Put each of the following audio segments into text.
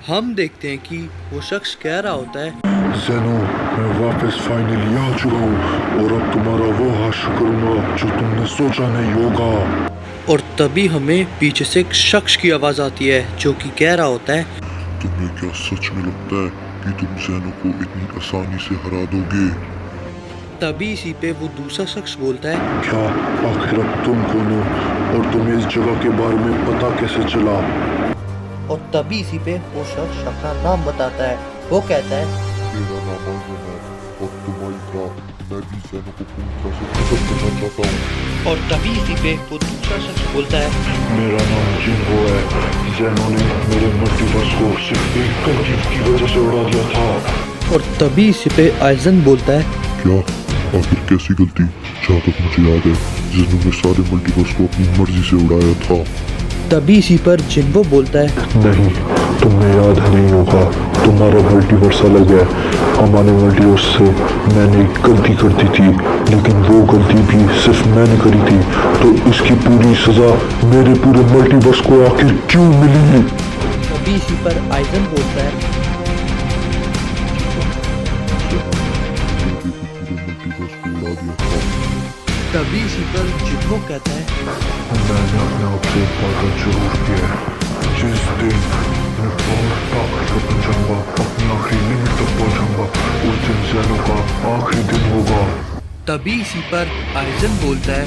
हम देखते हैं कि वो शख्स कह रहा होता है, ज़ेनो, मैं वापस फाइनली आ चुका हूँ और अब तुम्हारा वो हासिल करूँगा जो तुमने सोचा नहीं होगा। और तभी हमें पीछे से एक शख्स की आवाज़ आती है जो कि कह रहा होता है, तुम्हें क्या सच में लगता है कि तुम ज़ेनो को इतनी आसानी से हरा दोगे? तभी इसी पे वो दूसरा शख्स बोलता है, क्या आखिर अब तुम कौन हो और तुम्हें इस जगह के बारे में पता कैसे चला? और तभी इसी पे वो शख्स अपना नाम बताता है। वो कहता है, मेरा नाम आइजन है और तुम्हारी तरह मैं भी ज़ेनो को पूरी तरह से खत्म करना चाहता हूँ। और तभी इसी पे वो दूसरा शख्स बोलता है, मेरा नाम जिन्हो है। ज़ेनो ने मेरे मल्टीवर्स को सिर्फ एक गलती की वजह से उड़ा दिया था। और तभी इसी पे आइजन बोलता है, क्या आखिर कैसी गलती? जहाँ तक मुझे याद है ज़ेनो ने सारे मल्टीवर्स को अपनी मर्जी से उड़ाया था। तभी इसी पर जिन्हो बोलता है, नहीं, तुम्हें याद नहीं होगा, तुम्हारा मल्टीवर्स अलग है। हमारे मल्टीवर्स से मैंने एक गलती कर दी थी, लेकिन वो गलती भी सिर्फ मैंने करी थी, तो इसकी पूरी सजा मेरे पूरे मल्टीवर्स को आखिर क्यों मिली? तभी इसी पर आइजन बोलता है, तभी इसी पर जिन्हो कहता है, मैंने अपने आप से एक वादा जरूर किया है, जिस दिन मैं बहुत ताकतवर बन जाऊंगा, अपनी आखिरी लिमिट तक पहुंचाऊंगा, उस दिन ज़ेनो का आखिरी दिन होगा। तभी इसी पर आइजन बोलता है,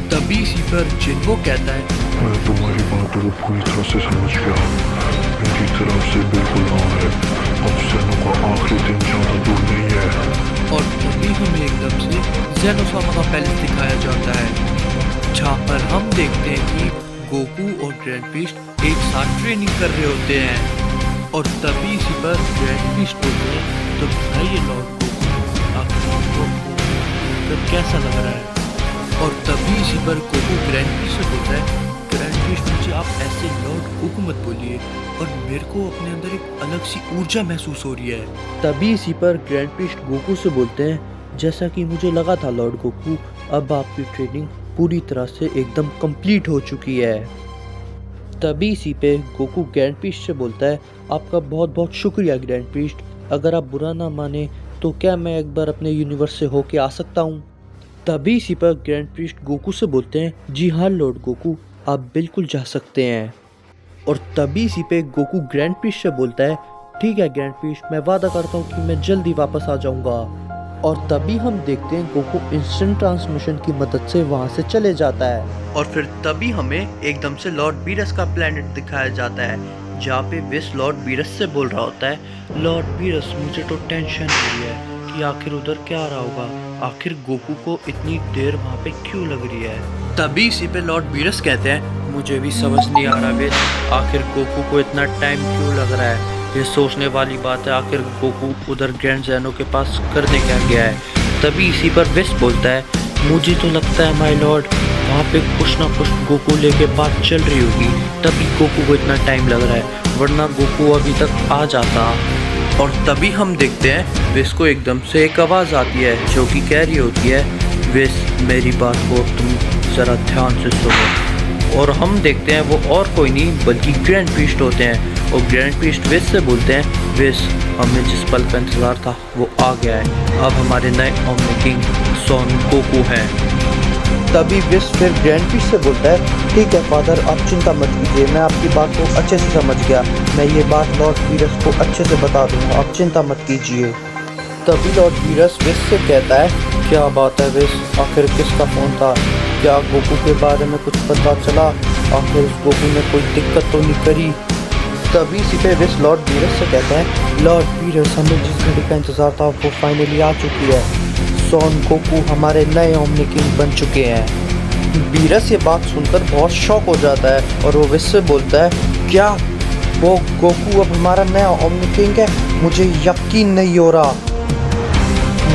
तभी इसी पर जिन्हो कहता है, मैं तुम्हारी बातों को पूरी तरह से समझ गया, मेरी तरफ से बिल्कुल हाँ है, अब ज़ेनो का आखिरी दिन ज़्यादा दूर नहीं है। और तभी हमें एकदम से ज़ेनोसामा का पैलेस दिखाया जाता है, जहाँ पर हम देखते हैं कि गोकू और ग्रैंड बीस्ट एक साथ ट्रेनिंग कर रहे होते हैं। और तभी इसी पर ग्रैंड बीस्ट बोलते हैं, तो बताइए लॉर्ड गोकू, आपको तो कैसा लग रहा है? और तभी इसी पर गोकू ग्रैंड बीस्ट से बोलता है, ग्रैंड बीस्ट मुझे आप ऐसे लॉर्ड गोकू मत बोलिए, और मेरे को अपने अंदर एक अलग सी ऊर्जा महसूस हो रही है। तभी इसी पर ग्रैंड बीस्ट गोकू से बोलते हैं, जैसा कि मुझे लगा था लॉर्ड गोकू, अब आपकी ट्रेनिंग पूरी तरह से एकदम कंप्लीट हो चुकी है। तभी इसी पे गोकू ग्रैंड बीस्ट से बोलता है, आपका बहुत बहुत शुक्रिया ग्रैंड बीस्ट, अगर आप बुरा ना माने तो क्या मैं एक बार अपने यूनिवर्स से होके आ सकता हूँ? तभी इसी पर ग्रैंड बीस्ट गोकू से बोलते हैं, जी हाँ लॉर्ड गोकू, आप बिल्कुल जा सकते हैं। और तभी इसी पे गोकू ग्रैंड बीस्ट से बोलता है, ठीक है ग्रैंड बीस्ट, मैं वादा करता हूँ कि मैं जल्दी वापस आ जाऊँगा। और तभी हम देखते हैं गोकू इंस्टेंट ट्रांसमिशन की मदद से वहाँ से चले जाता है। और फिर तभी हमें एकदम से लॉर्ड बीरस का प्लेनेट दिखाया जाता है, जहाँ पे विस लॉर्ड बीरस से बोल रहा होता है, लॉर्ड बीरस मुझे तो टेंशन हो रही है कि आखिर उधर क्या आ रहा होगा, आखिर गोकू को इतनी देर वहाँ पे क्यों लग रही है। तभी इसी पे लॉर्ड बीरस कहते हैं, मुझे भी समझ नहीं आ रहा विस, आखिर गोकू को इतना टाइम क्यों लग रहा है, ये सोचने वाली बात है, आखिर गोकू उधर ग्रैंड ज़ेनो के पास करने क्या गया है। तभी इसी पर विस बोलता है, मुझे तो लगता है माय लॉर्ड, वहाँ पे कुछ ना कुछ गोकू लेके बात चल रही होगी, तभी गोकू को इतना टाइम लग रहा है, वरना गोकू अभी तक आ जाता। और तभी हम देखते हैं विस को एकदम से एक आवाज़ आती है जो कि कह रही होती है, विस मेरी बात को तुम ज़रा ध्यान से सुनो। और हम देखते हैं वो और कोई नहीं बल्कि ग्रैंड बीस्ट होते हैं। और ग्रैंड बीस्ट विस से बोलते हैं, विस हमें जिस पल का इंतज़ार था वो आ गया है, अब हमारे नए ओमनी किंग सॉन गोकू हैं। तभी विस फिर ग्रैंड बीस्ट से बोलता है, ठीक है फादर, आप चिंता मत कीजिए, मैं आपकी बात को अच्छे से समझ गया, मैं ये बात लॉर्ड बीरस को अच्छे से बता दूंगा, आप चिंता मत कीजिए। तभी लॉर्ड बीरस विस से कहता है, क्या बात है विस, आखिर किसका फ़ोन था, क्या गोकू के बारे में कुछ पता चला, आखिर उस गोकू ने कोई दिक्कत तो नहीं करी? तभी इसी पे विस लॉर्ड बीरस से कहता है, लॉर्ड बीरस हमें जिस घड़ी का इंतज़ार था वो फाइनली आ चुकी है, सॉन गोकू हमारे नए ओमनी किंग बन चुके हैं। बीरस ये बात सुनकर बहुत शॉक हो जाता है और वो विस से बोलता है, क्या वो गोकू अब हमारा नया ओमनी किंग है? मुझे यकीन नहीं हो रहा,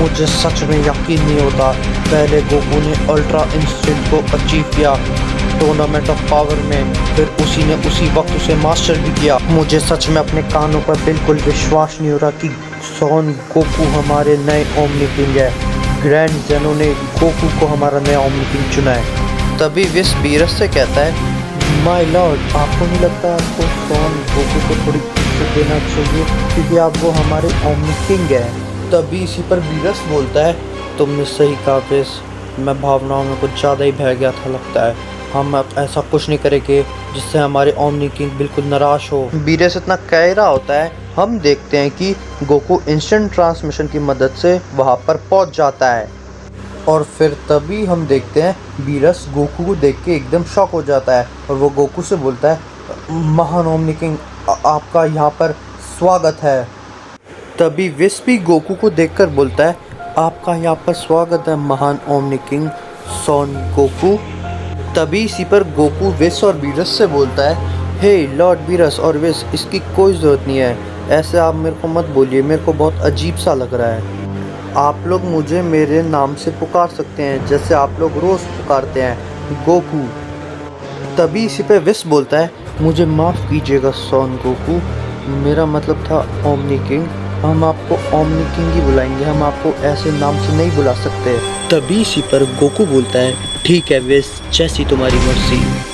मुझे सच में यकीन नहीं होता। पहले गोकू ने अल्ट्रा इंस्टेंट को अचीव किया टूर्नामेंट ऑफ पावर में, फिर उसी ने उसी वक्त उसे मास्टर भी किया। मुझे सच में अपने कानों पर बिल्कुल विश्वास नहीं हो रहा कि सॉन गोकू हमारे नए ओमनी किंग है। ग्रैंड जेनो ने गोकू को हमारा नया ओमनी किंग चुना है। तभी विस बीरस से कहता है, माय लॉर्ड, आपको नहीं लगता आपको सॉन गोकू को थोड़ी इज्जत देना चाहिए क्योंकि आप वो हमारे ओमनी किंग हैं। तभी इसी पर बीरस बोलता है, तुमने सही कहा विस, मैं भावनाओं में कुछ ज़्यादा ही बह गया था लगता है। हम अब ऐसा कुछ नहीं करेंगे जिससे हमारे ओमनी किंग बिल्कुल निराश हो। बीरस इतना कह रहा होता है, हम देखते हैं कि गोकू इंस्टेंट ट्रांसमिशन की मदद से वहाँ पर पहुँच जाता है और फिर तभी हम देखते हैं बीरस गोकू को देख के एकदम शॉक हो जाता है और वो गोकू से बोलता है, महान ओमनी किंग, आपका यहाँ पर स्वागत है। तभी विस भी गोकू को देखकर बोलता है, आपका यहाँ पर स्वागत है महान ओमनी किंग सॉन गोकू। तभी इसी पर गोकू विस और बीरस से बोलता है, हे लॉर्ड बीरस और विस, इसकी कोई ज़रूरत नहीं है, ऐसे आप मेरे को मत बोलिए, मेरे को बहुत अजीब सा लग रहा है। आप लोग मुझे मेरे नाम से पुकार सकते हैं जैसे आप लोग रोज़ पुकारते हैं, गोकू। तभी इसी पे विस बोलता है, मुझे माफ़ कीजिएगा सॉन गोकू, मेरा मतलब था ओमनी किंग, हम आपको ओमनी किंग ही बुलाएंगे, हम आपको ऐसे नाम से नहीं बुला सकते। तभी इसी पर गोकू बोलता है, ठीक है विस, जैसी तुम्हारी मर्जी।